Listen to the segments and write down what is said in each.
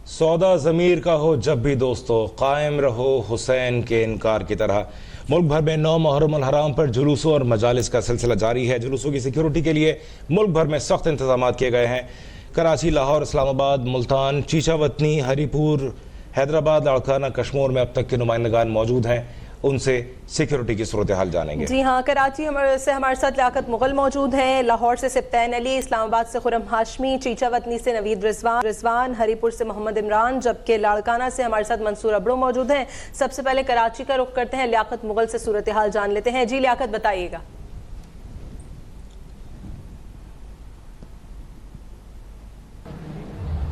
सौदा ज़मीर का हो जब भी दोस्तों, कायम रहो हुसैन के इनकार की तरह। मुल्क भर में 9 मुहर्रम अल हराम पर जुलूसों और मजालिस का सिलसिला जारी है। जुलूसों की सिक्योरिटी के लिए मुल्क भर में सख्त इंतजाम किए गए हैं। कराची, लाहौर, इस्लामाबाद, मुल्तान, चीचावतनी, हरीपुर, हैदराबाद, लाड़काना, कश्मीर में अब तक के नुमाइंदगान मौजूद हैं। उनसे सिक्योरिटी की सूरत हाल जानेंगे। जी हाँ, कराची से हमारे साथ लियाकत मुगल मौजूद हैं, लाहौर से सिप्तैन अली, इस्लामाबाद से खुरम हाशमी, चीचावतनी से नवीद रिजवान, हरीपुर से मोहम्मद इमरान, जबकि लाड़काना से हमारे साथ मंसूर अबड़ो मौजूद हैं। सबसे पहले कराची का रुख करते हैं, लियाकत मुगल से सूरत हाल जान लेते हैं। जी लियाकत, बताइएगा।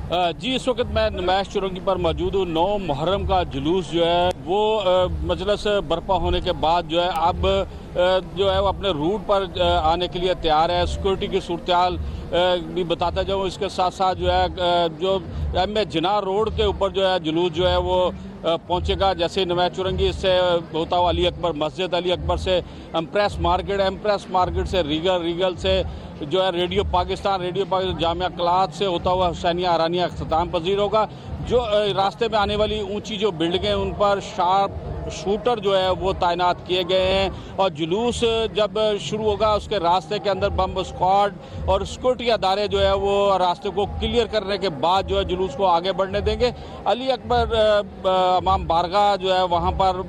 जी, इस वक्त मैं नुमाइश चौरंगी पर मौजूद हूँ। 9 मुहर्रम का जुलूस जो है वो मजलिस बर्पा होने के बाद जो है अब जो है वो अपने रूट पर आने के लिए तैयार है। सिक्योरिटी की सूरत हाल भी बताता जाऊँ। इसके साथ साथ जो है जो एम ए जिनाह रोड के ऊपर जो है जुलूस जो है वो पहुंचेगा। जैसे नुमाइश चौरंगी से होता हुआ अली अकबर मस्जिद, अली अकबर से एम्प्रेस मार्केट से रीगल से जो है रेडियो पाकिस्तान जामिया क्लाथ से होता हुआ हुसैनिया आरानिया अख्ताम पजीर होगा। जो रास्ते में आने वाली ऊंची जो बिल्डिंगें उन पर शार्प शूटर जो है वो तैनात किए गए हैं। और जुलूस जब शुरू होगा उसके रास्ते के अंदर बम स्क्वाड और सिक्योरिटी अदारे जो है वो रास्ते को क्लियर करने के बाद जो है जुलूस को आगे बढ़ने देंगे। अली अकबर इमाम बारगाह जो है वहाँ पर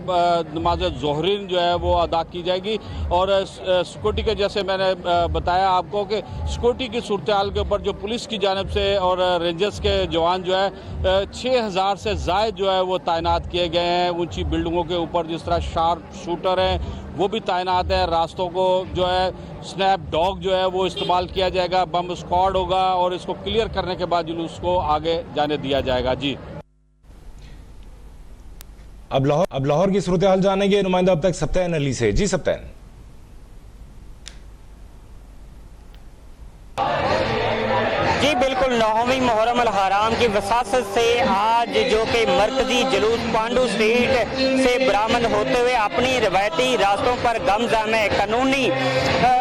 नमाज ज़ोहरीन जो है वो अदा की जाएगी। और सिक्योरिटी के जैसे मैंने बताया आपको कि सिक्योरिटी की सूरत हाल के ऊपर जो पुलिस की जानिब से और रेंजर्स के जवान जो है 6000 से ज़ायद जो है वो तैनात किए गए हैं। ऊंची बिल्डिंगों के ऊपर जिस तरह शार्प शूटर हैं वो भी तैनात है। रास्तों को जो है स्नैप डॉग जो है वो इस्तेमाल किया जाएगा, बम स्क्वाड होगा और इसको क्लियर करने के बाद जुलूस को आगे जाने दिया जाएगा। जी, अब लाहौर की सूरत हाल जानेंगे नुमाइंदा अब तक सिप्तैन अली से। जी सिप्तैन। जी बिल्कुल, 9वीं मुहर्रम अल हराम की वसासत से आज जो कि मरकजी जुलूस पांडू स्ट्रीट से बरामद होते हुए अपनी रवायती रास्तों पर गमजाम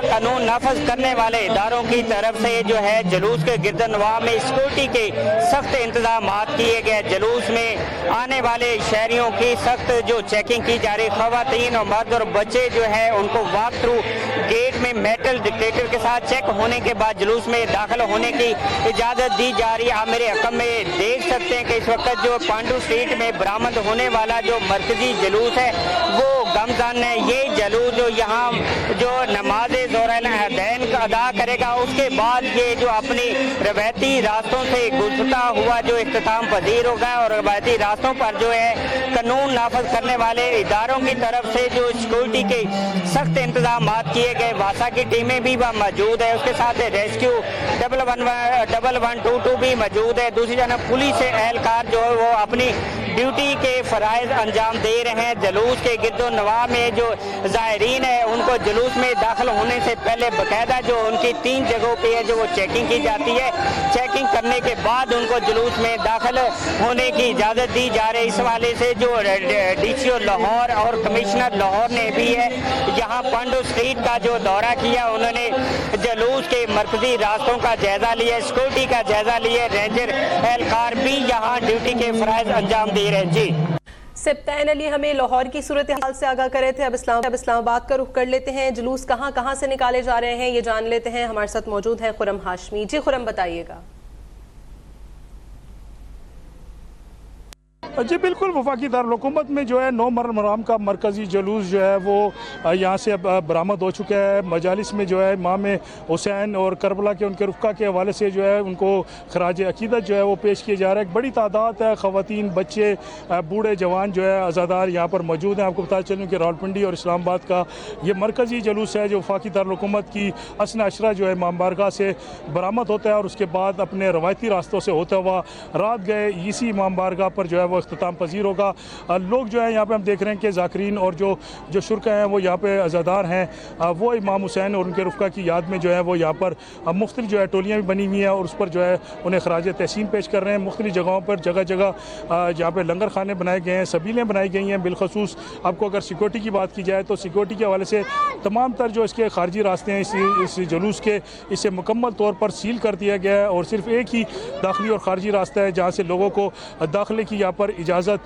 कानून नाफज करने वाले इदारों की तरफ से जो है जुलूस के गिरदनवाह में सिक्योरिटी के सख्त इंतजाम किए गए। जुलूस में आने वाले शहरियों की सख्त जो चेकिंग की जा रही, खवातीन और मर्द और बच्चे जो है उनको वॉक थ्रू गेट में मेटल डिटेक्टर के साथ चेक होने के बाद जुलूस में दाखिल होने की इजाजत दी जा रही है। आप मेरे हकम में देख सकते हैं कि इस वक्त जो पांडू स्ट्रीट में बरामद होने वाला जो मरकजी जुलूस है वो गमजान है। ये जुलूस जो यहाँ जो नमाज ज़ोहरैन अदा करेगा उसके बाद ये जो अपनी रवायती रास्तों से गुजरता हुआ जो इख्तिताम पजीर होगा। और रवायती रास्तों पर जो है कानून नाफज करने वाले इदारों की तरफ से जो सिक्योरिटी के सख्त इंतजाम किए गए, वासा की टीमें भी वह मौजूद है। उसके साथ रेस्क्यू 11122 भी मौजूद है। दूसरी जानब पुलिस एहलकार जो है वो अपनी ड्यूटी के फराइज अंजाम दे रहे हैं। जुलूस के गिरदो नवाह में जो ज़ायरीन है उनको जुलूस में दाखिल होने से पहले बाकायदा जो उनकी 3 जगहों पे है जो वो चेकिंग की जाती है। चेकिंग करने के बाद उनको जुलूस में दाखिल होने की इजाज़त दी जा रही है। इस हवाले से जो DCO लाहौर और कमिश्नर लाहौर ने भी है यहाँ पांडू स्ट्रीट का जो दौरा किया, उन्होंने जुलूस के मरकजी रास्तों का जायजा लिया, सिक्योरिटी का जायजा लिया। रेंजर एहलकार भी यहाँ ड्यूटी के फराइज अंजाम दे रहे हैं। जी सिप्तैन अली हमें लाहौर की सूरत हाल से आगाह करे थे। अब इस्लामाबाद का रुख कर लेते हैं। जुलूस कहाँ से निकाले जा रहे हैं ये जान लेते हैं। हमारे साथ मौजूद हैं खुरम हाशमी। जी खुरम, बताइएगा। जी बिल्कुल, वफाकी दारुल-हुकूमत में जो है 9 मुहर्रम हराम का मरकज़ी जुलूस जो है वो यहाँ से बरामद हो चुका है। मजालिस में जो है इमाम हुसैन और करबला के उनके रुफ़क़ा के हवाले से जो है उनको खराज अक़ीदत जो है वो पेश किया जा रहा है। एक बड़ी तादाद है, ख़वातीन, बच्चे, बूढ़े, जवान जो है अज़ादार यहाँ पर मौजूद हैं। आपको बता चलूँ कि रावलपिंडी और इस्लामाबाद का ये मरकज़ी जुलूस है जो वफाकी दारुल-हुकूमत की हसन अशरा जो है इमाम बारगाह से बरामद होता है और उसके बाद अपने रवायती रास्तों से होता हुआ रात गए इसी इमाम बारगाह पर जो है वो वो अख्ताम पजीर होगा। लोग जो है यहाँ पे हम देख रहे हैं कि ज़ाकिरीन और जो शुरका हैं वो यहाँ पे अज़ादार हैं, वो इमाम हुसैन और उनके रुफ़का की याद में जो है वो यहाँ पर मुख्तलिफ जो है टोलियाँ भी बनी हुई हैं और उस पर जो है उन्हें खराज तहसीन पेश कर रहे हैं। मुख्तलिफ जगहों पर जगह जगह यहाँ पे लंगर खाने बनाए गए हैं, सबीलें बनाई गई हैं। बिलखसूस आपको अगर सिक्योरिटी की बात की जाए तो सिक्योरिटी के हवाले से तमाम तर जो इसके खारजी रास्ते हैं इस जुलूस के, इसे मुकम्मल तौर पर सील कर दिया गया है और सिर्फ एक ही दाखिली और खारजी रास्ता है जहाँ से लोगों को दाखिले की यहाँ पर इजाज़त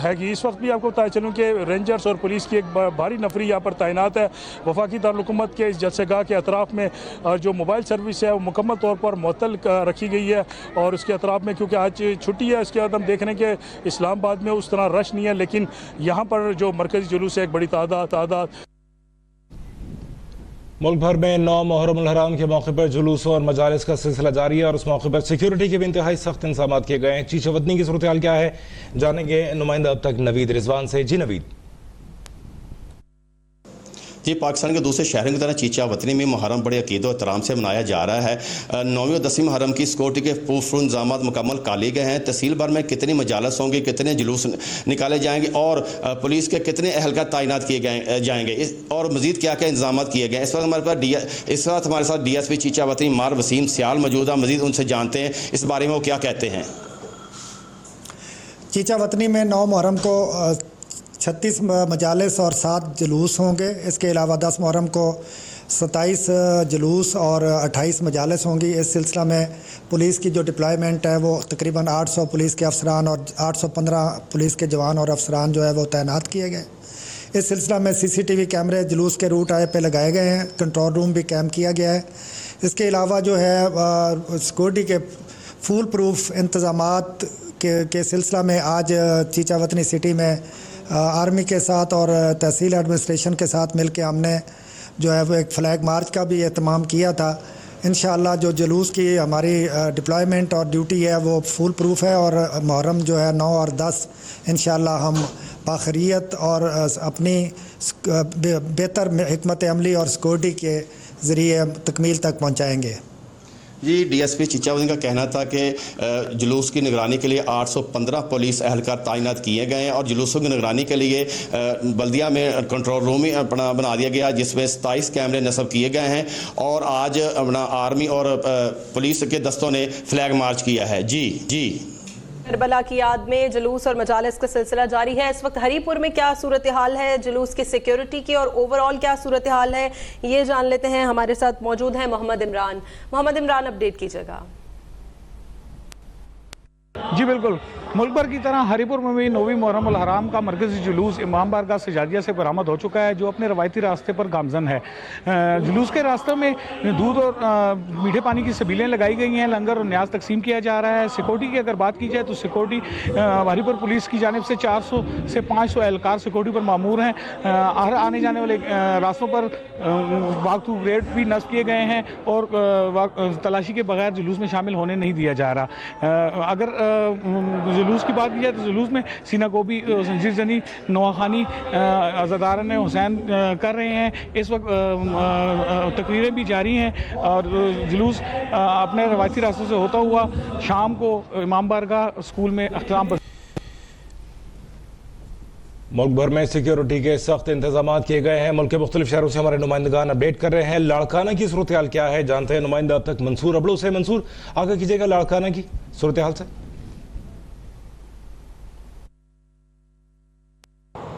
है। इस वक्त भी आपको बता चलूँ कि रेंजर्स और पुलिस की एक भारी नफरी यहाँ पर तैनात है। वफाकी दारुल-हुकूमत के इस जलसेगाह के अतराफ़ में जो मोबाइल सर्विस है वो मुकम्मल तौर पर मुअत्तल रखी गई है और उसके अतराफ़ में क्योंकि आज छुट्टी है, उसके बाद हम देख रहे हैं कि इस्लामाबाद में उस तरह रश नहीं है, लेकिन यहाँ पर जो मरकज़ी जुलूस है एक बड़ी तादाद। मुल्क भर में 9 मुहर्रम उल हराम के मौके पर जुलूसों और मजालिस का सिलसिला जारी है और उस मौके पर सिक्योरिटी के भी इंतहाई सख्त इंतजाम किए गए हैं। चीचा वतनी की सूरत हाल क्या है, जानेंगे नुमाइंदा अब तक नवीद रिजवान से। जी नवीद। जी, पाकिस्तान के दूसरे शहरों की तरह चीचा वतनी में मुहर्रम बड़े अकीदत और एहतराम से मनाया जा रहा है। 9वीं और 10वीं मुहर्रम की सिक्योरिटी के पूर्व इंतजाम मुकम्मल कर लिए गए हैं। तहसील भर में कितनी मजालस होंगी, कितने जुलूस निकाले जाएंगे और पुलिस के कितने एहलकार तैनात किए जाएंगे और मजीद क्या क्या इंतजाम किए गए। इस वक्त हमारे साथ DSP चीचा वतनी मार वसीम सियाल मौजूद है। मजीद उनसे जानते हैं इस बारे में वो क्या कहते हैं। चीचा वतनी में 9 मुहर्रम को 36 मजालिस और 7 जुलूस होंगे। इसके अलावा 10 मुहर्रम को 27 जुलूस और 28 मजालिस होंगी। इस सिलसिला में पुलिस की जो डिप्लॉयमेंट है वो तकरीबन 800 पुलिस के अफसरान और 815 पुलिस के जवान और अफसरान जो है वो तैनात किए गए। इस सिलसिला में CCTV कैमरे जुलूस के रूट पे लगाए गए हैं, कंट्रोल रूम भी कैम किया गया है। इसके अलावा जो है सिक्योरिटी के फुल प्रूफ इंतज़ामात के सिलसिला में आज चीचा वतनी सिटी में आर्मी के साथ और तहसील एडमिनिस्ट्रेशन के साथ मिलकर हमने जो है वो एक फ्लैग मार्च का भी एहतमाम किया था। इंशाअल्लाह जो जुलूस की हमारी डिप्लॉयमेंट और ड्यूटी है वो फुल प्रूफ है और मुहर्रम जो है 9 और 10 इंशाअल्लाह हम बाखरियत और अपनी बेहतर हिकमत अमली और सिक्योरिटी के ज़रिए तकमील तक पहुँचाएँगे। जी, DSP चीचा वतनी का कहना था कि जुलूस की निगरानी के लिए 815 पुलिस एहलकार तैनात किए गए हैं और जुलूसों की निगरानी के लिए बल्दिया में कंट्रोल रूम ही अपना बना दिया गया जिसमें 27 कैमरे नस्ब किए गए हैं और आज अपना आर्मी और पुलिस के दस्तों ने फ्लैग मार्च किया है। जी करबला की याद में जुलूस और मजालिस का सिलसिला जारी है। इस वक्त हरीपुर में क्या सूरत हाल है, जुलूस की सिक्योरिटी की और ओवरऑल क्या सूरत हाल है, ये जान लेते हैं। हमारे साथ मौजूद हैं मोहम्मद इमरान, अपडेट कीजिएगा। जी बिल्कुल, मुल्क भर की तरह हरीपुर में भी 9वीं मुहर्रम उल हराम का मरकज़ी जुलूस इमाम बारगाह सजादिया से बरामद हो चुका है जो अपने रवायती रास्ते पर गामजन है। जुलूस के रास्ते में दूध और मीठे पानी की सबीलें लगाई गई हैं, लंगर और न्याज तकसीम किया जा रहा है। सिक्योरिटी की अगर बात की जाए तो सिक्योरिटी हरीपुर पुलिस की जानिब से 400 से 500 एहलकार सिक्योरिटी पर मामूर हैं। हर आने जाने वाले रास्तों पर वाकू रेड भी नस्ब किए गए हैं और तलाशी के बगैर जुलूस में शामिल होने नहीं दिया जा रहा। अगर जुलूस की बात की जाए तो जुलूस में सीना गोभी, जंजीर जनी, नवाखानी अज़ादारान हुसैन कर रहे हैं। इस वक्त तकरीरें भी जारी हैं और जुलूस अपने रवायती रास्तों से होता हुआ शाम को इमाम बारगाह स्कूल में अख्ताम पर। मुल्क भर में सिक्योरिटी के सख्त इंतजाम किए गए हैं। मुल्क के मुख्तलिफ शहरों से हमारे नुमाइंदगान अपडेट कर रहे हैं। लाड़काना की सूरत हाल क्या है, जानते हैं नुमाइंदा अब तक मंसूर अबड़ू से। मंसूर, आगे कीजिएगा लाड़काना की सूरत हाल से।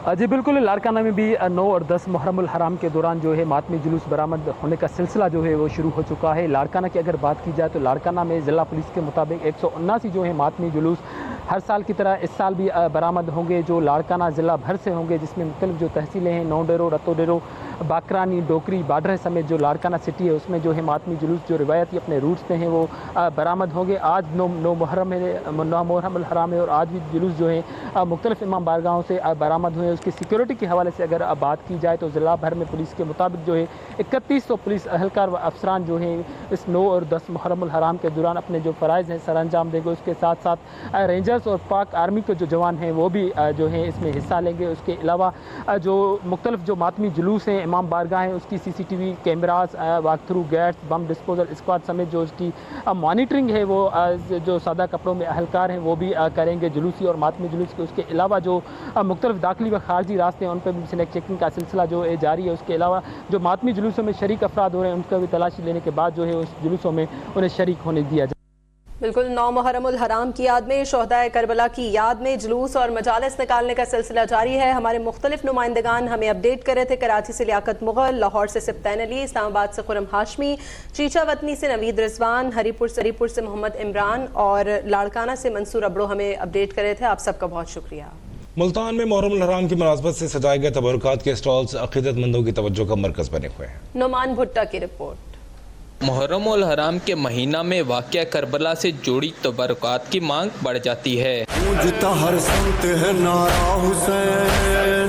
जी बिल्कुल, लाड़काना में भी 9 और 10 मुहर्रम उल हराम के दौरान जो है मातमी जुलूस बरामद होने का सिलसिला जो है वो शुरू हो चुका है। लाड़काना की अगर बात की जाए तो लाड़काना में ज़िला पुलिस के मुताबिक 179 जो है मातमी जुलूस हर साल की तरह इस साल भी बरामद होंगे जो लाड़काना ज़िला भर से होंगे, जिसमें मुख्तलिफ जो तहसीलें हैं, नौडेरो, रतोडेरो, बाकरानी, डोकरी, बाडर समेत जो लाड़काना सिटी है उसमें जो है मातमी जुलूस जो रिवायती अपने रूट्स पे हैं वो बरामद होंगे। आज 9 मुहर्रम उल हराम है और आज भी जुलूस जो है मुख्तलिफ इमाम बारगाहों से बरामद हुए। उसकी सिक्योरिटी के हवाले से अगर बात की जाए तो ज़िला भर में पुलिस के मुताबिक जो है 3100 पुलिस एहलकार व अफसरान जो हैं इस 9 और 10 मुहर्रम उल हराम के दौरान अपने जो फ़राइज़ हैं सर अंजाम देंगे। उसके साथ साथ रेंजर्स और पाक आर्मी के जो जवान हैं वो भी जो हैं इसमें हिस्सा लेंगे। उसके अलावा जो मुख्तलिफ जो मातमी जुलूस हैं امام بارگاہ ہیں اس کی CCTV cameras, walk through gates, bomb disposal squad سمیت جو اس کی مانیٹرنگ ہے وہ جو سادہ کپڑوں میں اہلکار ہیں وہ بھی کریں گے جلوسی اور ماتمی جلوس کے. اس کے علاوہ جو مختلف داخلی و خارجی راستے ہیں ان پہ بھی سلیکٹ چیکنگ کا سلسلہ جو ہے جاری ہے. اس کے علاوہ جو ماتمی جلوسوں میں شریک افراد ہو رہے ہیں ان کا بھی تلاشی لینے کے بعد جو ہے اس جلوسوں میں انہیں شریک ہونے دیا جائے. بالکل 9 محرم الحرام کی یاد میں، شہدائے کربلا کی یاد میں جلوس اور مجالس نکالنے کا سلسلہ جاری ہے. ہمارے مختلف نمائندگان ہمیں اپڈیٹ کر رہے تھے. کراچی سے لیاقت مغل، لاہور سے سبطین علی، اسلام آباد سے خرم ہاشمی، چیچا وطنی سے نوید رضوان، ہری پور سے محمد عمران اور لاڑکانہ سے منصور ابڑو ہمیں اپڈیٹ کر رہے تھے. آپ سب کا بہت شکریہ. ملتان میں محرم الحرام کی مناسبت سے سجائے گئے تبرکات کے سٹالز عقیدت مندوں کی توجہ کا مرکز بنے ہوئے ہیں. نعمان بھٹا کی رپورٹ. محرم الحرام کے مہینہ میں واقعہ کربلا سے جڑی تبرکات کی مانگ بڑھ جاتی ہے. گونجتا ہر سمت ہے نعرہ حسین،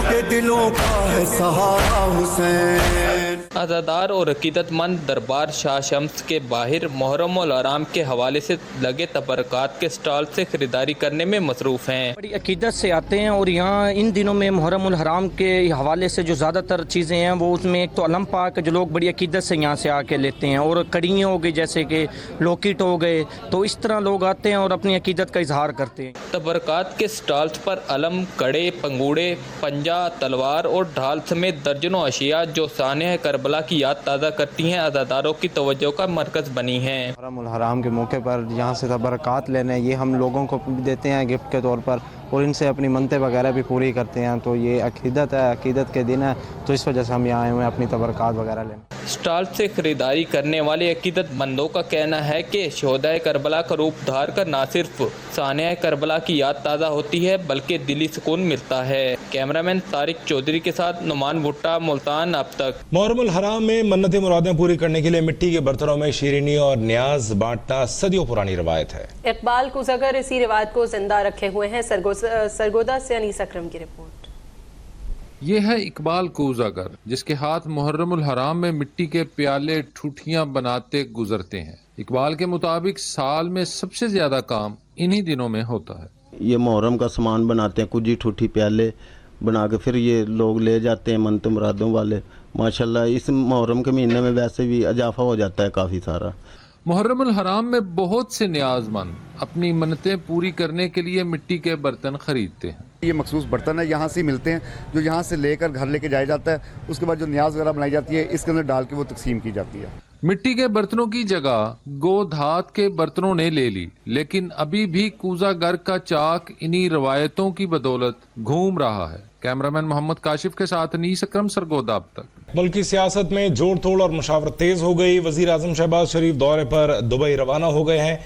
کے دلوں کا ہے سہارا حسین. عزادار اور عقیدت مند دربار شاہ شمس کے باہر محرم الحرام کے حوالے سے لگے تبرکات کے سٹال سے خریداری کرنے میں مصروف ہیں. بڑی عقیدت سے آتے ہیں اور یہاں ان دنوں میں محرم الحرام کے حوالے سے جو زیادہ تر چیزیں ہیں وہ اس میں ایک تو علم پاک جو لوگ بڑی عقیدت سے یہاں سے آ کے لیتے ہیں، اور کڑیاں ہو گئی جیسے کہ لوکٹ ہو گئے، تو اس طرح لوگ آتے ہیں اور اپنی عقیدت کا اظہار کرتے ہیں. تبرکات کے سٹالز پر علم، کڑے، پنگوڑے، پنجہ، تلوار اور ڈھال سمیت درجنوں اشیاء جو سانحہ کربلا کی یاد تازہ کرتی ہیں عزاداروں کی توجہ کا مرکز بنی ہیں. محرم الحرام کے موقع پر یہاں سے تبرکات لینے، یہ ہم لوگوں کو دیتے ہیں گفٹ کے طور پر، اور ان سے اپنی منتیں وغیرہ بھی پوری کرتے ہیں. تو یہ عقیدت ہے، عقیدت کے دن ہے، تو اس وجہ سے ہم یہاں آئے ہوئے ہیں اپنی تبرکات وغیرہ لینے. سٹال سے خریداری کرنے والے عقیدت مندوں کا کہنا ہے کہ شہدائے کربلا کا روپ دھار کر نہ صرف سانحہ کربلا کی یاد تازہ ہوتی ہے بلکہ دلی سکون ملتا ہے. کیمرامین طارق چودھری کے ساتھ نعمان بھٹا، ملتان اب تک. محرم الحرام میں منتیں مرادیں پوری کرنے کے لیے مٹی کے برتنوں میں شیرینی اور نیاز بانٹنا صدیوں پرانی روایت ہے. اقبال کوزگر اسی روایت کو زندہ رکھے ہوئے ہیں. سرگودا سے انیس اکرم کی رپورٹ. یہ ہے اقبال کوزگر جس کے ہاتھ محرم الحرام میں مٹی کے پیالے ٹھوٹیاں بناتے گزرتے ہیں. اقبال کے مطابق سال میں سب سے زیادہ کام انہی دنوں میں ہوتا ہے. یہ محرم کا سامان بناتے ہیں، کجی ٹھوٹی پیالے بنا کے پھر یہ لوگ لے جاتے ہیں منت مرادوں والے. ماشاءاللہ اس محرم کے مہینے میں ویسے بھی اضافہ ہو جاتا ہے کافی سارا. محرم الحرام میں بہت سے نیاز مند اپنی منتیں پوری کرنے کے لیے مٹی کے برتن خریدتے ہیں. یہ مخصوص برتن ہے، یہاں سے ملتے ہیں، جو یہاں سے لے کر گھر لے کے جایا جاتا ہے. اس کے بعد جو نیاز وغیرہ بنائی جاتی ہے اس کے اندر ڈال کے وہ تقسیم کی جاتی ہے. مٹی کے برتنوں کی جگہ گو دھات کے برتنوں نے لے لی، لیکن ابھی بھی کوزہ گر کا چاک انہی روایتوں کی بدولت گھوم رہا ہے. کیمرامین محمد کاشف کے ساتھ انیس اکرم، سرگودا اب تک. ملکی سیاست میں جوڑ توڑ اور مشاورت تیز ہو گئی. وزیر اعظم شہباز شریف دورے پر دبئی روانہ ہو گئے ہیں.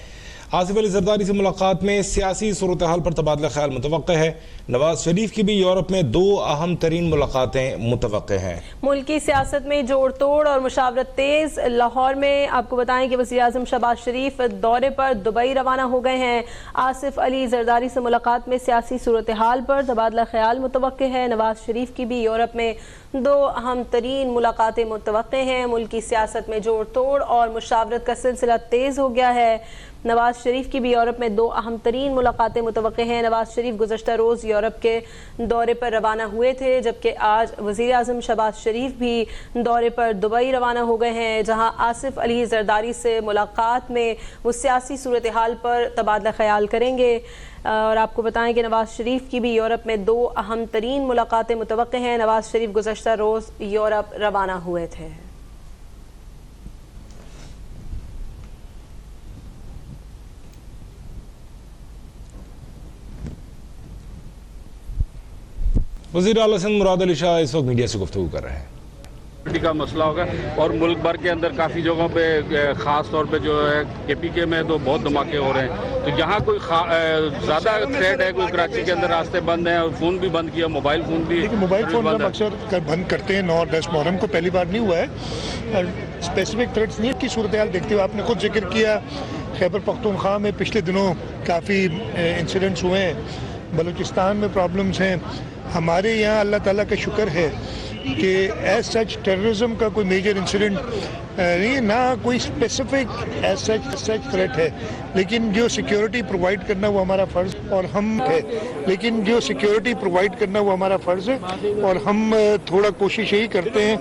آصف علی زرداری سے ملاقات میں سیاسی صورتحال پر تبادلہ خیال متوقع ہے. نواز شریف کی بھی یورپ میں 2 اہم ترین ملاقاتیں متوقع ہیں. ملکی سیاست میں جوڑ توڑ اور مشاورت تیز. لاہور میں آپ کو بتائیں کہ وزیر اعظم شہباز شریف دورے پر دبئی روانہ ہو گئے ہیں. آصف علی زرداری سے ملاقات میں سیاسی صورتحال پر تبادلہ خیال متوقع ہے. نواز شریف کی بھی یورپ میں 2 اہم ترین ملاقاتیں متوقع ہیں. ملکی سیاست میں جوڑ توڑ اور مشاورت کا سلسلہ تیز ہو گیا ہے. نواز شریف کی بھی یورپ میں 2 اہم ترین ملاقاتیں متوقع ہیں. نواز شریف گزشتہ روز یورپ کے دورے پر روانہ ہوئے تھے، جبکہ آج وزیر اعظم شہباز شریف بھی دورے پر دبئی روانہ ہو گئے ہیں، جہاں آصف علی زرداری سے ملاقات میں وہ سیاسی صورتحال پر تبادلہ خیال کریں گے. اور آپ کو بتائیں کہ نواز شریف کی بھی یورپ میں 2 اہم ترین ملاقاتیں متوقع ہیں. نواز شریف گزشتہ روز یورپ روانہ ہوئے تھے. وزیر اعلیٰ سندھ مراد علی شاہ اس وقت میڈیا سے گفتگو کر رہے ہیں. کا مسئلہ ہوگا اور ملک بھر کے اندر کافی جگہوں پہ خاص طور پہ جو ہے کے پی کے میں تو بہت دھماکے ہو رہے ہیں. تو یہاں کوئی زیادہ تھریٹ ہے؟ کوئی کراچی کے اندر راستے بند ہیں اور فون بھی بند کیا، موبائل فون بھی؟ موبائل فون ہم اکثر بند کرتے ہیں. 9 اور 10 محرم کو پہلی بار نہیں ہوا ہے. اسپیسیفک تھریٹس نہیں کی صورتحال دیکھتے ہوئے آپ نے خود ذکر کیا خیبر پختونخوا میں پچھلے دنوں کافی انسیڈنٹس ہوئے ہیں. بلوچستان میں پرابلمز ہیں. ہمارے یہاں اللہ تعالیٰ کا شکر ہے کہ ایز سچ ٹیررزم کا کوئی میجر انسیڈنٹ نہیں ہے، نہ کوئی اسپیسیفک ایز سچ تھریٹ ہے، لیکن جو سیکیورٹی پرووائڈ کرنا وہ ہمارا فرض اور ہم ہے، لیکن جو سیکیورٹی پرووائڈ کرنا وہ ہمارا فرض ہے اور ہم تھوڑا کوشش یہی کرتے ہیں۔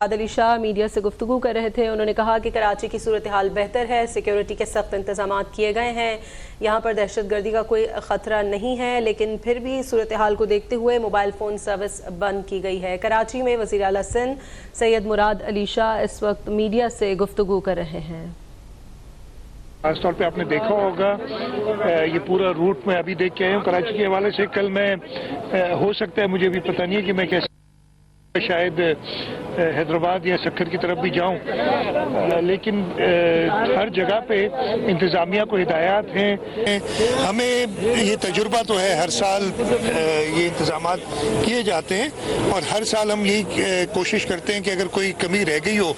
علی شاہ میڈیا سے گفتگو کر رہے تھے، انہوں نے کہا کہ کراچی کی صورتحال بہتر ہے، سیکیورٹی کے سخت انتظامات کیے گئے ہیں، یہاں پر دہشت گردی کا کوئی خطرہ نہیں ہے، لیکن پھر بھی صورتحال کو دیکھتے ہوئے موبائل فون سروس بند کی گئی ہے۔ کراچی میں وزیر اعلیٰ سندھ سید مراد علی شاہ اس وقت میڈیا سے گفتگو کر رہے ہیں۔ خاص طور پہ آپ نے دیکھا ہوگا یہ پورا روٹ میں ابھی دیکھ کے آیا ہوں کراچی کے حوالے سے، کل میں ہو سکتا ہے مجھے بھی پتہ نہیں ہے کہ میں کیسے شاید حیدرآباد یا سکھر کی طرف بھی جاؤں، لیکن ہر جگہ پہ انتظامیہ کو ہدایات ہیں۔ ہمیں یہ تجربہ تو ہے، ہر سال یہ انتظامات کیے جاتے ہیں اور ہر سال ہم یہی کوشش کرتے ہیں کہ اگر کوئی کمی رہ گئی ہو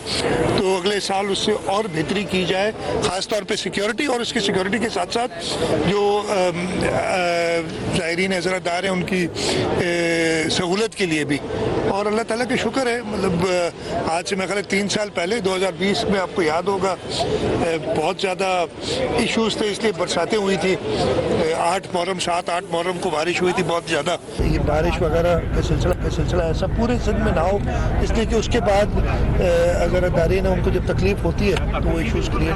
تو اگلے سال اس سے اور بہتری کی جائے، خاص طور پہ سیکیورٹی اور اس کی سیکیورٹی کے ساتھ ساتھ جو زائرین عزرتدار ہیں ان کی سہولت کے لیے بھی۔ اور اللہ تعالیٰ کا شکر ہے، مطلب آج سے میں خیال 3 سال پہلے 2020 میں آپ کو یاد ہوگا بہت زیادہ ایشوز تھے، اس لیے برساتیں ہوئی تھی، 8 محرم کو بارش ہوئی تھی بہت زیادہ۔ یہ بارش وغیرہ کا سلسلہ ایسا پورے سندھ میں نہ ہو، اس لیے کہ اس کے بعد عزرتدارین ان کو جب تکلیف ہوتی ہے تو وہ ایشوز کریٹ۔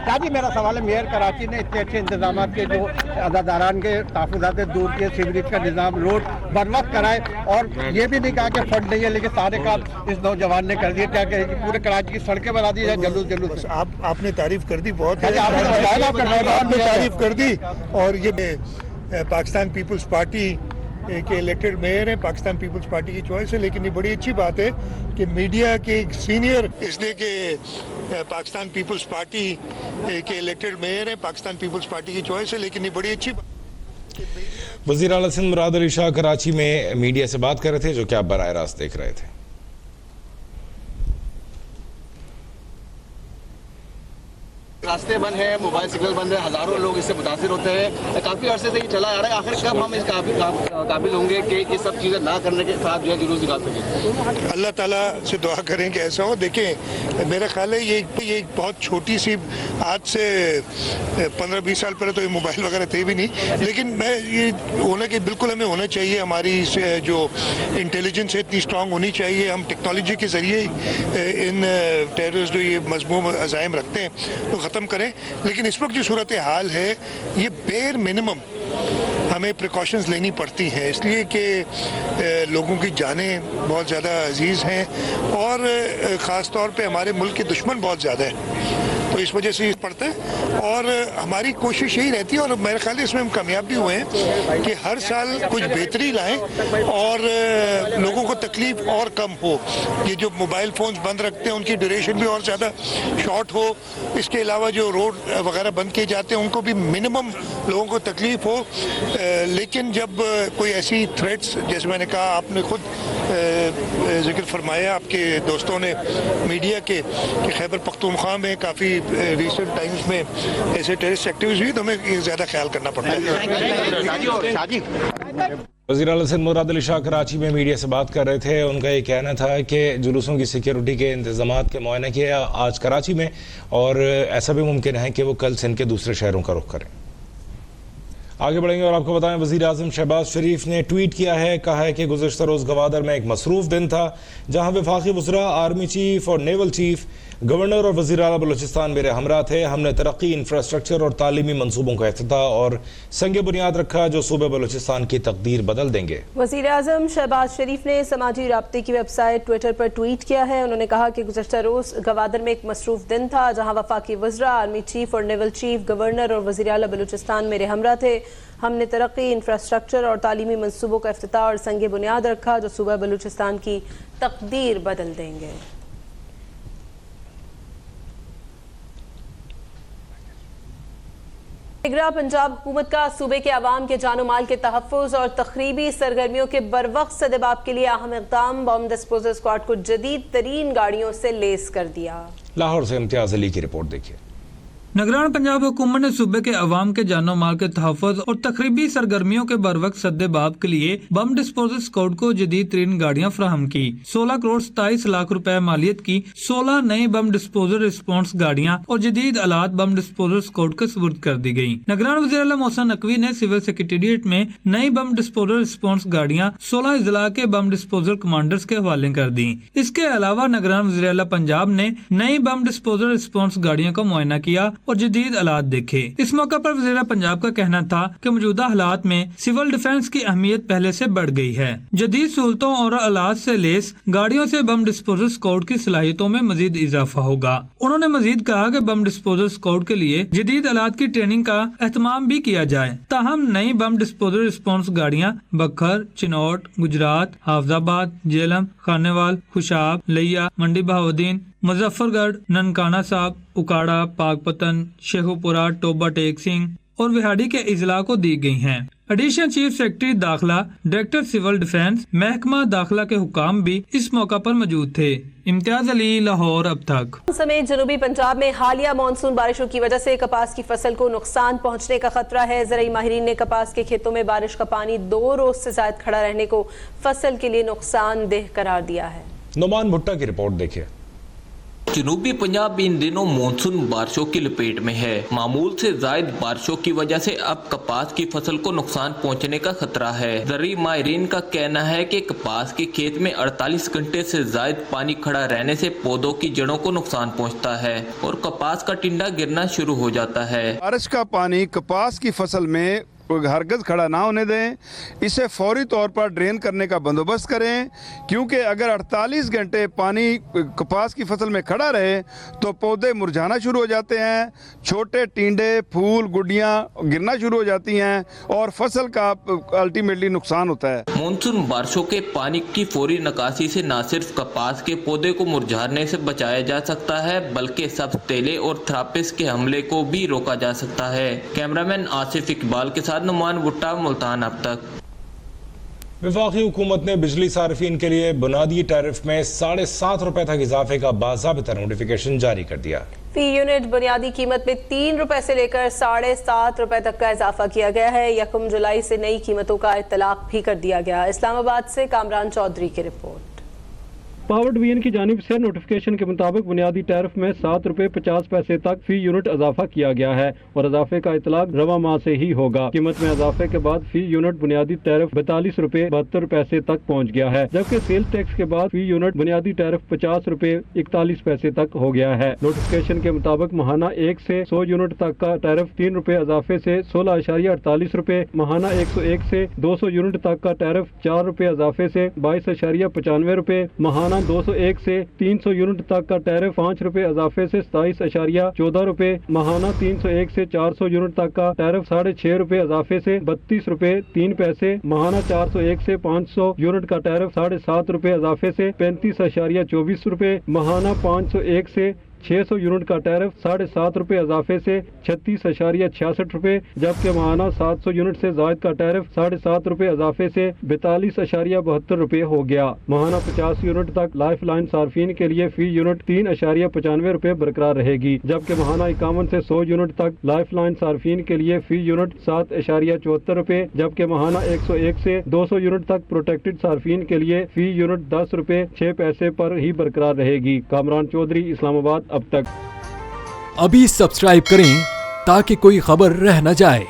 شاہجی میرا سوال ہے، میئر کراچی نے اتنے اچھے انتظامات کے جو عزاداران کے تحفظات دور کیے، سیوریج کا نظام، روڈ بر وقت کرائے، اور یہ بھی نہیں کہا کہ فنڈ نہیں ہے، لیکن سارے کام اس نوجوان نے کر دیے۔ کیا کہے کہ پورے کراچی کی سڑکیں بنا دی جائیں جلوس۔ آپ نے تعریف کر دی، بہت آپ نے تعریف کر دی، اور یہ پاکستان پیپلز پارٹی کے الیکٹڈ میئر ہیں، پاکستان پیپلز پارٹی کی چوائس ہے، لیکن یہ بڑی اچھی بات ہے کہ میڈیا کے ایک سینئر، اس لیے کہ پاکستان پیپلز پارٹی کے الیکٹڈ میئر ہیں، پاکستان پیپلز پارٹی کی چوائس ہے، لیکن یہ بڑی اچھی بات۔ وزیر اعلیٰ سندھ مراد علی شاہ کراچی میں میڈیا سے بات کر رہے تھے، جو کہ آپ براہ راست دیکھ رہے تھے۔ راستے بند ہیں، موبائل سگنل بند ہے، ہزاروں لوگ اس سے متاثر ہوتے ہیں، کافی عرصے سے یہ چلا آ رہا ہے، آخر کب ہم اس قابل ہوں گے کہ یہ سب چیزیں نہ کرنے کے ساتھ جو ہے جلوس نکال سکیں؟ اللہ تعالیٰ سے دعا کریں کہ ایسا ہو۔ دیکھیں میرا خیال ہے یہ ایک بہت چھوٹی سی، آج سے 15-20 سال پہلے تو یہ موبائل وغیرہ تھے بھی نہیں، لیکن میں یہ ہونا کہ بالکل ہمیں ہونا چاہیے، ہماری جو انٹیلیجنس ہے اتنی اسٹرانگ ہونی چاہیے، ہم ٹیکنالوجی کے ذریعے ان ٹیررسٹ جو یہ مذموم عزائم رکھتے ہیں تو ختم کریں، لیکن اس وقت جو صورتحال ہے یہ بیر منیمم ہمیں پریکاشنز لینی پڑتی ہیں، اس لیے کہ لوگوں کی جانیں بہت زیادہ عزیز ہیں اور خاص طور پہ ہمارے ملک کے دشمن بہت زیادہ ہیں، تو اس وجہ سے یہ پڑتا ہے اور ہماری کوشش یہی رہتی ہے، اور میرے خیال ہے اس میں ہم کامیاب بھی ہوئے ہیں کہ ہر سال کچھ بہتری لائیں اور لوگوں کو تکلیف اور کم ہو۔ یہ جو موبائل فونز بند رکھتے ہیں ان کی ڈیوریشن بھی اور زیادہ شارٹ ہو، اس کے علاوہ جو روڈ وغیرہ بند کیے جاتے ہیں ان کو بھی منیمم لوگوں کو تکلیف ہو، لیکن جب کوئی ایسی تھریٹس، جیسے میں نے کہا، آپ نے خود ذکر فرمایا آپ کے دوستوں نے میڈیا کے، کہ خیبر پختونخوا میں کافی ریسنٹ ٹائمز میں ایسے ٹیررسٹ ایکٹیویٹیز ہوئی، تو ہمیں زیادہ خیال کرنا پڑتا ہے۔ وزیر اعلیٰ سندھ مراد علی شاہ کراچی میں میڈیا سے بات کر رہے تھے، ان کا یہ کہنا تھا کہ جلوسوں کی سیکیورٹی کے انتظامات کے معائنہ کیا آج کراچی میں، اور ایسا بھی ممکن ہے کہ وہ کل سندھ کے دوسرے شہروں کا رخ کریں۔ آگے بڑھیں گے اور آپ کو بتائیں، وزیر اعظم شہباز شریف نے ٹویٹ کیا ہے، کہا ہے کہ گزشتہ روز گوادر میں ایک مصروف دن تھا جہاں وفاقی وزراء، آرمی چیف اور نیول چیف، گورنر اور وزیر اعلیٰ بلوچستان میرے ہمراہ تھے۔ ہم نے ترقی، انفراسٹرکچر اور تعلیمی منصوبوں کا افتتاح اور سنگ بنیاد رکھا جو صوبہ بلوچستان کی تقدیر بدل دیں گے۔ وزیر اعظم شہباز شریف نے سماجی رابطے کی ویب سائٹ ٹویٹر پر ٹویٹ کیا ہے، انہوں نے کہا کہ گزشتہ روز گوادر میں ایک مصروف دن تھا جہاں وفاقی وزراء، آرمی چیف اور نیول چیف، گورنر اور وزیر اعلیٰ بلوچستان میرے ہمراہ تھے۔ ہم نے ترقی، انفراسٹرکچر اور تعلیمی منصوبوں کا افتتاح اور سنگ بنیاد رکھا جو صوبہ بلوچستان کی تقدیر بدل دیں گے۔ نگراں پنجاب حکومت کا صوبے کے عوام کے جان و مال کے تحفظ اور تخریبی سرگرمیوں کے بروقت سدباب کے لیے اہم اقدام، بم ڈسپوزل اسکواڈ کو جدید ترین گاڑیوں سے لیس کر دیا۔ لاہور سے امتیاز علی کی رپورٹ دیکھیے۔ निगरान पंजाब हुकूमत ने सूबे के अवाम के जानो माल के तहफ़्फ़ुज़ और तकरीबी सरगर्मियों के बरवक्त सद्देबाब के लिए बम डिस्पोजल स्क्वाड को जदीद तरीन गाड़ियाँ फराहम की। 16 करोड़ 27 लाख रुपए मालियत की 16 नई बम डिस्पोजल रिस्पॉन्स गाड़ियाँ और जदीद आलात बम डिस्पोजल स्क्वाड को सुपुर्द कर दी गयी। निगरान वज़ीर आला मोहसिन नकवी ने सिविल सेक्रेटेरिएट में नई बम डिस्पोजल रिस्पॉन्स गाड़ियाँ 16 जिला के बम डिस्पोजल कमांडर्स के हवाले कर दी। इसके अलावा निगरान वज़ीर आला पंजाब ने नई बम डिस्पोजल रिस्पॉन्स गाड़ियों का मुआयना किया और जदीद आलात देखे। इस मौके पर वज़ीर पंजाब का कहना था कि मौजूदा हालात में सिविल डिफेंस की अहमियत पहले से बढ़ गई है। जदीद सहूलतों और आलात से लेस गाड़ियों से बम डिस्पोजल स्क्वाड की सलाहियतों में मजीद इजाफा होगा। उन्होंने मजीद कहा कि बम डिस्पोजल स्क्वाड के लिए जदीद आलात की ट्रेनिंग का एहतमाम भी किया जाए। ताहम नई बम डिस्पोजल रिस्पॉन्स गाड़ियाँ बखर, चिनौट, गुजरात, हाफजाबाद, जेलम, खानेवाल, खुशाब, लिया, मंडी बहाउद्दीन, मुजफ्फरगढ़, ननकाना साहब, उकाड़ा, पाकपतन, शेखुपुरा, टोबा टेक सिंह और विहाड़ी के इजला को दी गई हैं। एडिशनल चीफ सेक्रेटरी दाखिला, डायरेक्टर सिविल डिफेंस, महकमा दाखिला के हुकाम भी इस मौका पर मौजूद थे। इम्तियाज अली, लाहौर। अब तक समेत जनूबी पंजाब में हालिया मानसून बारिशों की वजह से कपास की फसल को नुकसान पहुंचने का खतरा है। ज़राई माहिरीन ने कपास के खेतों में बारिश का पानी 2 रोज से ज्यादा खड़ा रहने को फसल के लिए नुकसानदेह करार दिया है। नुमान भुट्टा की रिपोर्ट देखिए। जनूबी पंजाब इन दिनों मानसून बारिशों की लपेट में है। मामूल से जायद बारिशों की वजह से अब कपास की फसल को नुकसान पहुंचने का खतरा है। ज़राई माहिरीन का कहना है कि कपास के खेत में 48 घंटे से जायद पानी खड़ा रहने से पौधों की जड़ों को नुकसान पहुंचता है और कपास का टिंडा गिरना शुरू हो जाता है। बारिश का पानी कपास की फसल में हरगज खड़ा ना होने दें, इसे फौरी तौर पर ड्रेन करने का बंदोबस्त करें, क्योंकि अगर 48 घंटे पानी कपास की फसल में खड़ा रहे तो पौधे मुरझाना शुरू हो जाते हैं, छोटे टींडे, फूल, गुड्डियां गिरना शुरू हो जाती हैं और फसल का अल्टीमेटली नुकसान होता है। मानसून बारिशों के पानी की फौरी निकासी से न सिर्फ कपास के पौधे को मुरझाने से बचाया जा सकता है बल्कि सब्ज तेले और थ्रापिस के हमले को भी रोका जा सकता है। कैमरामैन आसिफ इकबाल के साथ नुमान भुट्टा, मुल्तान। अब तक वफाकी हुकूमत ने बिजली सार्फिन के लिए बुनियादी टैरिफ में 7.5 रुपए तक इजाफे का बाज़ाबिता नोटिफिकेशन जारी कर दिया। फी यूनिट बुनियादी कीमत में 3 रुपए से लेकर 7.5 रुपए तक का इजाफा किया गया है। 1 जुलाई से नई कीमतों का इतलाक भी कर दिया गया। इस्लामाबाद से कामरान चौधरी की रिपोर्ट। पावर डिवीजन की जानिब से नोटिफिकेशन के मुताबिक बुनियादी टैरिफ में 7 रुपए 50 पैसे तक फी यूनिट इजाफा किया गया है और इजाफे का इतलाक रवा माह से ही होगा। कीमत में इजाफे के बाद फी यूनिट बुनियादी टैरिफ 42 रुपए 72 पैसे तक पहुंच गया है, जबकि सेल टैक्स के बाद फी यूनिट बुनियादी टैरिफ 50 रुपए 41 पैसे तक हो गया है। नोटिफिकेशन के मुताबिक माहाना 1 से 100 यूनिट तक का टैरिफ 3 रुपए इजाफे से 16.48 रुपए, माहाना 101 से 200 यूनिट तक का टैरिफ 4 रुपए इजाफे से 22.95 रुपए, माहाना 201 से 300 यूनिट तक का टैरिफ 5 रुपए इजाफे से 27.14 रुपए, माहाना 301 से 400 यूनिट तक का टैरिफ 6.5 रुपए इजाफे से 32 रुपए 3 पैसे, माहाना 401 से 500 यूनिट का टैरिफ 7.5 रुपए इजाफे से 35.24 रुपए, माहाना 501 से 600 यूनिट का टैरिफ 7.5 रुपए इजाफे से 36.66 रुपए, जबकि माहाना 700 यूनिट से जायद का टैरिफ 7.5 रुपए इजाफे से 42.72 रुपए हो गया। माहाना 50 यूनिट तक लाइफ लाइन सार्फिन के लिए फी यूनिट 3.95 रुपए बरकरार रहेगी, जबकि माहाना 51 से 100 यूनिट तक लाइफ लाइन सार्फिन के लिए फी यूनिट 7.74 रुपए, जबकि माहाना 101 से 200 यूनिट तक प्रोटेक्टेड सार्फिन के लिए फी यूनिट 10 रुपए 6 पैसे पर ही बरकरार रहेगी। कामरान चौधरी, इस्लामाबाद। अब तक अभी सब्सक्राइब करें ताकि कोई खबर रह न जाए।